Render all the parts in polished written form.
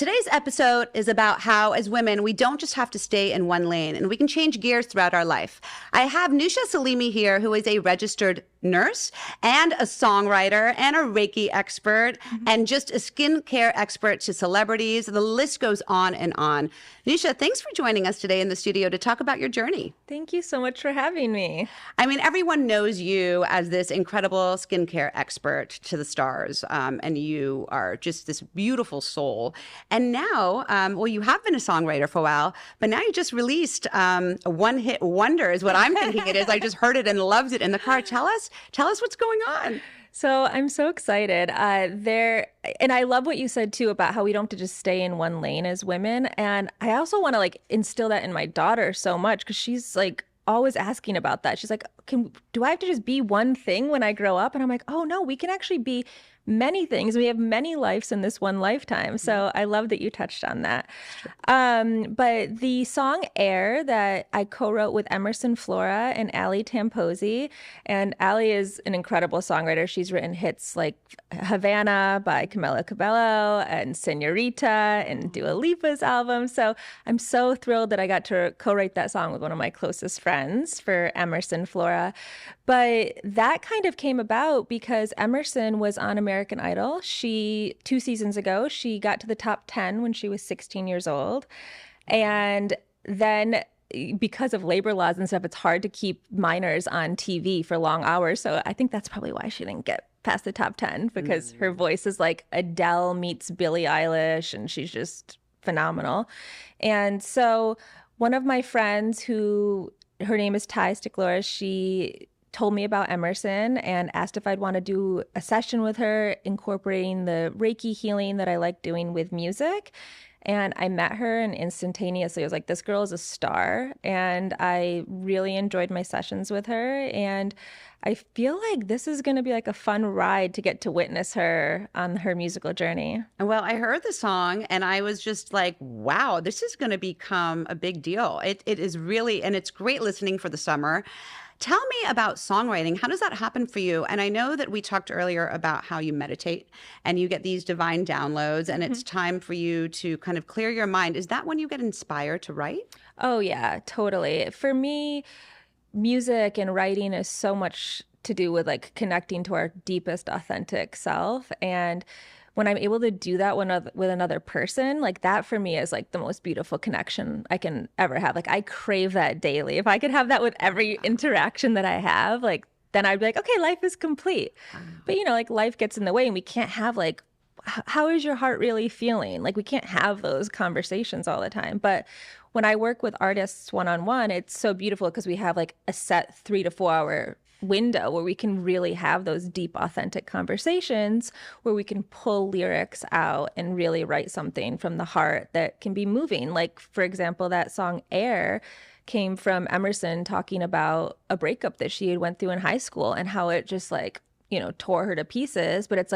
Today's episode is about how, as women, we don't just have to stay in one lane and we can change gears throughout our life. I have Nusha Salimi here, who is a registered nurse and a songwriter and a Reiki expert and just a skincare expert to celebrities. The list goes on and on. Nusha, thanks for joining us today in the studio to talk about your journey. Thank you so much for having me. I mean, everyone knows you as this incredible skincare expert to the stars, and you are just this beautiful soul. And now, well, you have been a songwriter for a while, but now you just released a one-hit wonder is what I'm thinking it is. I just heard it and loved it in the car. Tell us what's going on. So I'm so excited. And I love what you said too about how we don't have to just stay in one lane as women. And I also want to instill that in my daughter so much because she's always asking about that. She's like, do I have to just be one thing when I grow up? And I'm like, oh no, we can actually be many things. We have many lives in this one lifetime. So I love that you touched on that. But the song Air that I co-wrote with Emerson Flora and Ali Tamposi, and Ali is an incredible songwriter. She's written hits like Havana by Camila Cabello and Senorita and Dua Lipa's album. So I'm so thrilled that I got to co-write that song with one of my closest friends for Emerson Flora. But that kind of came about because Emerson was on American Idol. 2 seasons ago, she got to the top 10 when she was 16 years old. And then because of labor laws and stuff, it's hard to keep minors on TV for long hours. So I think that's probably why she didn't get past the top 10 because her voice is like Adele meets Billie Eilish and she's just phenomenal. And so one of my friends her name is Ty Sticklora, she told me about Emerson and asked if I'd want to do a session with her incorporating the Reiki healing that I like doing with music. And I met her and instantaneously I was like, this girl is a star. And I really enjoyed my sessions with her. And I feel like this is going to be like a fun ride to get to witness her on her musical journey. Well, I heard the song and I was just like, wow, this is going to become a big deal. It is really, and it's great listening for the summer. Tell me about songwriting. How does that happen for you? And I know that we talked earlier about how you meditate and you get these divine downloads and it's time for you to kind of clear your mind. Is that when you get inspired to write? Oh, yeah, totally. For me, music and writing is so much to do with connecting to our deepest authentic self. And when I'm able to do that with another person, that for me is the most beautiful connection I can ever have. I crave that daily. If I could have that with every interaction that I have, then I'd be like, okay, life is complete. But life gets in the way and we can't have how is your heart really feeling? We can't have those conversations all the time. But when I work with artists one-on-one, it's so beautiful because we have a set 3 to 4 hour window where we can really have those deep, authentic conversations where we can pull lyrics out and really write something from the heart that can be moving. For example, that song Air came from Emerson talking about a breakup that she had went through in high school and how it just tore her to pieces. But it's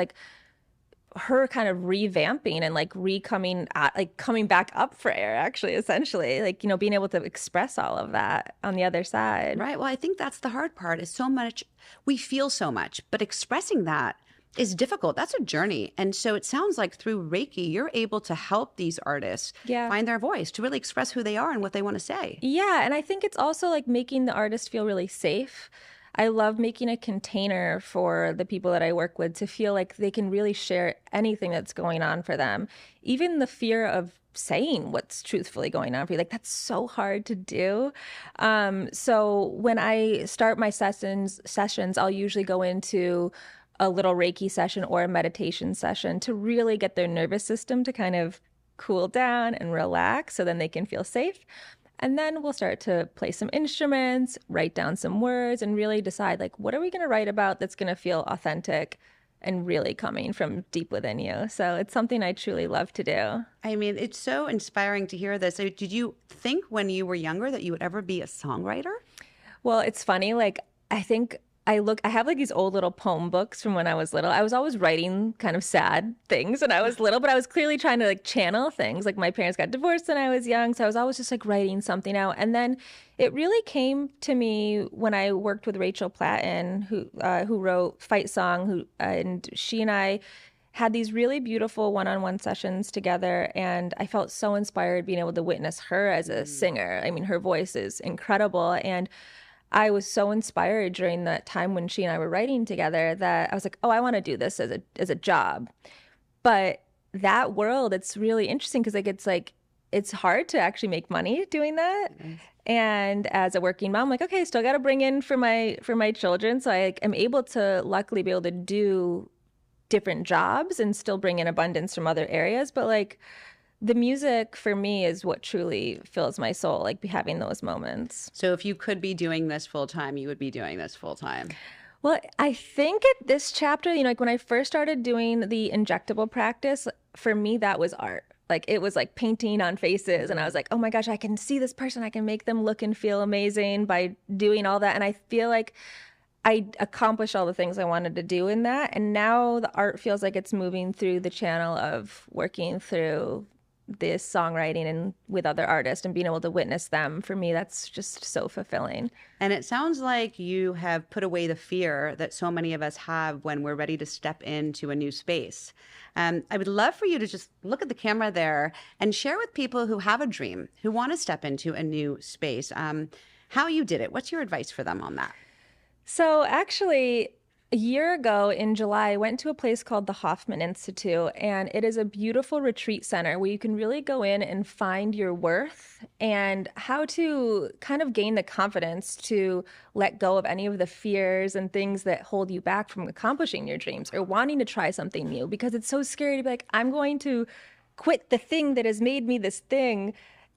her kind of revamping and coming back up for air, actually, essentially, being able to express all of that on the other side. Right. Well, I think that's the hard part is so much, we feel so much, but expressing that is difficult. That's a journey. And so it sounds like through Reiki, you're able to help these artists find their voice, to really express who they are and what they want to say. Yeah. And I think it's also making the artist feel really safe. I love making a container for the people that I work with to feel like they can really share anything that's going on for them. Even the fear of saying what's truthfully going on for you, that's so hard to do. So when I start my sessions, I'll usually go into a little Reiki session or a meditation session to really get their nervous system to kind of cool down and relax so then they can feel safe. And then we'll start to play some instruments, write down some words, and really decide, what are we going to write about that's going to feel authentic and really coming from deep within you. So it's something I truly love to do. I mean, it's so inspiring to hear this. So did you think when you were younger that you would ever be a songwriter? Well, it's funny. I think I have these old little poem books from when I was little. I was always writing kind of sad things when I was little, but I was clearly trying to channel things. My parents got divorced when I was young, so I was always just writing something out. And then it really came to me when I worked with Rachel Platten, who wrote Fight Song, and she and I had these really beautiful one-on-one sessions together, and I felt so inspired being able to witness her as a singer. I mean, her voice is incredible, and I was so inspired during that time when she and I were writing together that I was like, oh, I want to do this as a job. But that world, it's really interesting because like it's hard to actually make money doing that. And as a working mom, I'm like, okay, still got to bring in for my children. So I am able to luckily be able to do different jobs and still bring in abundance from other areas. But like the music for me is what truly fills my soul, like be having those moments. So if you could be doing this full time, you would be doing this full time. Well, I think at this chapter, like when I first started doing the injectable practice, for me, that was art. Like it was like painting on faces. And I was like, oh my gosh, I can see this person. I can make them look and feel amazing by doing all that. And I feel like I accomplished all the things I wanted to do in that. And now the art feels like it's moving through the channel of working through this songwriting and with other artists and being able to witness them. For me, that's just so fulfilling. And it sounds like you have put away the fear that so many of us have when we're ready to step into a new space. I would love for you to just look at the camera there and share with people who have a dream, who want to step into a new space, how you did it. What's your advice for them on that? So actually, a year ago in July, I went to a place called the Hoffman Institute, and it is a beautiful retreat center where you can really go in and find your worth and how to kind of gain the confidence to let go of any of the fears and things that hold you back from accomplishing your dreams or wanting to try something new, because it's so scary to be like, I'm going to quit the thing that has made me this thing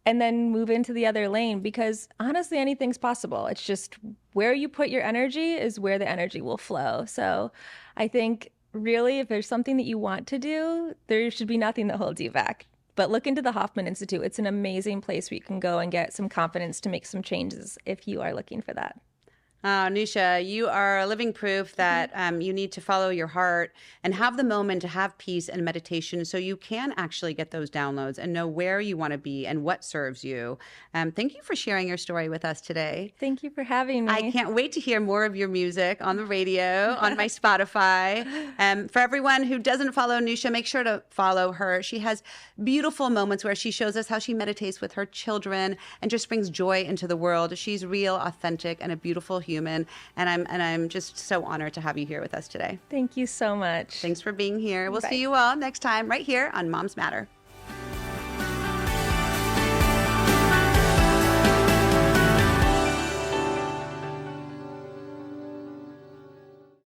and then move into the other lane, because honestly, anything's possible. It's just where you put your energy is where the energy will flow. So I think really, if there's something that you want to do, there should be nothing that holds you back. But look into the Hoffman Institute. It's an amazing place where you can go and get some confidence to make some changes if you are looking for that. Nusha, you are living proof that you need to follow your heart and have the moment to have peace and meditation so you can actually get those downloads and know where you want to be and what serves you. Thank you for sharing your story with us today. Thank you for having me. I can't wait to hear more of your music on the radio, on my Spotify. For everyone who doesn't follow Nusha, make sure to follow her. She has beautiful moments where she shows us how she meditates with her children and just brings joy into the world. She's real, authentic, and a beautiful human, and I'm just so honored to have you here with us today. Thank you so much. Thanks for being here. We'll Bye. see you all next time right here on Moms Matter.